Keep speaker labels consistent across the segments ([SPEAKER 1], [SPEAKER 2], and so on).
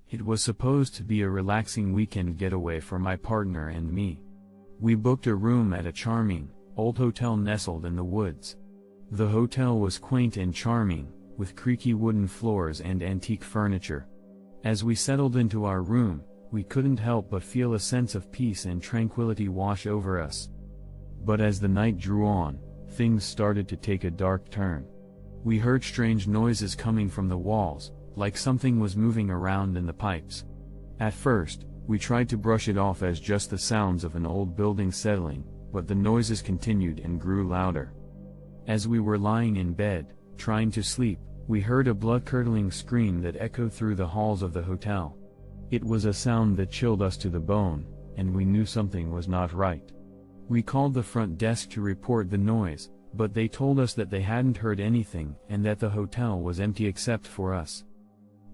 [SPEAKER 1] It was supposed to be a relaxing weekend getaway for my partner and me. We booked a room at a charming, old hotel nestled in the woods. The hotel was quaint and charming, with creaky wooden floors and antique furniture. As we settled into our room, we couldn't help but feel a sense of peace and tranquility wash over us. But as the night drew on, things started to take a dark turn. We heard strange noises coming from the walls, like something was moving around in the pipes. At first, we tried to brush it off as just the sounds of an old building settling, but the noises continued and grew louder. As we were lying in bed, trying to sleep, we heard a blood-curdling scream that echoed through the halls of the hotel. It was a sound that chilled us to the bone, and we knew something was not right. We called the front desk to report the noise, but they told us that they hadn't heard anything and that the hotel was empty except for us.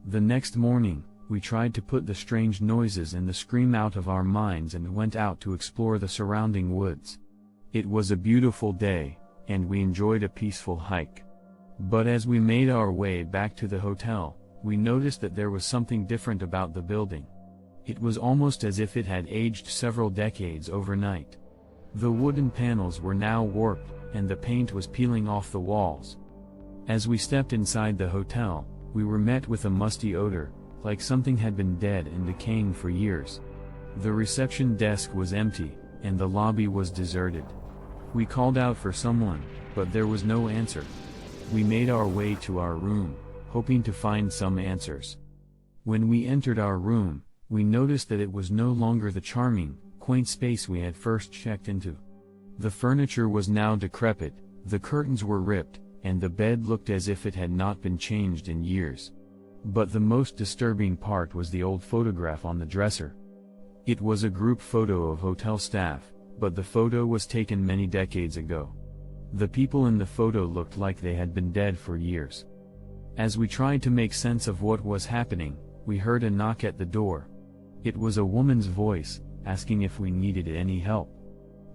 [SPEAKER 1] The next morning, we tried to put the strange noises and the scream out of our minds and went out to explore the surrounding woods. It was a beautiful day, and we enjoyed a peaceful hike. But as we made our way back to the hotel, we noticed that there was something different about the building. It was almost as if it had aged several decades overnight. The wooden panels were now warped, and the paint was peeling off the walls. As we stepped inside the hotel, we were met with a musty odor, like something had been dead and decaying for years. The reception desk was empty, and the lobby was deserted. We called out for someone, but there was no answer. We made our way to our room, hoping to find some answers. When we entered our room, we noticed that it was no longer the charming, quaint space we had first checked into. The furniture was now decrepit, the curtains were ripped, and the bed looked as if it had not been changed in years. But the most disturbing part was the old photograph on the dresser. It was a group photo of hotel staff, but the photo was taken many decades ago. The people in the photo looked like they had been dead for years. As we tried to make sense of what was happening, we heard a knock at the door. It was a woman's voice, asking if we needed any help.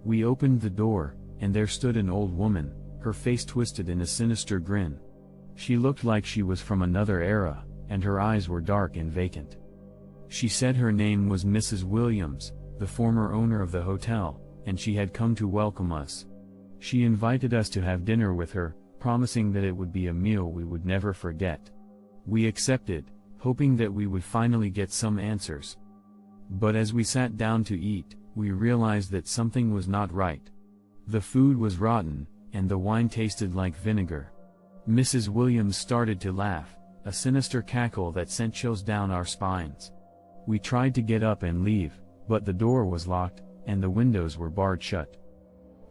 [SPEAKER 1] We opened the door, and there stood an old woman, her face twisted in a sinister grin. She looked like she was from another era, and her eyes were dark and vacant. She said her name was Mrs. Williams, the former owner of the hotel, and she had come to welcome us. She invited us to have dinner with her, promising that it would be a meal we would never forget. We accepted, hoping that we would finally get some answers. But as we sat down to eat, we realized that something was not right. The food was rotten, and the wine tasted like vinegar. Mrs. Williams started to laugh, a sinister cackle that sent chills down our spines. We tried to get up and leave, but the door was locked, and the windows were barred shut.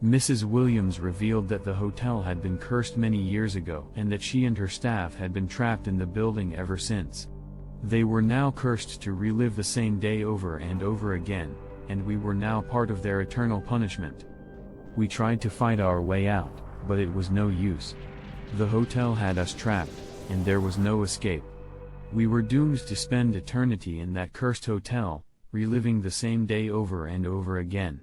[SPEAKER 1] Mrs. Williams revealed that the hotel had been cursed many years ago and that she and her staff had been trapped in the building ever since. They were now cursed to relive the same day over and over again, and we were now part of their eternal punishment. We tried to fight our way out, but it was no use. The hotel had us trapped, and there was no escape. We were doomed to spend eternity in that cursed hotel, reliving the same day over and over again.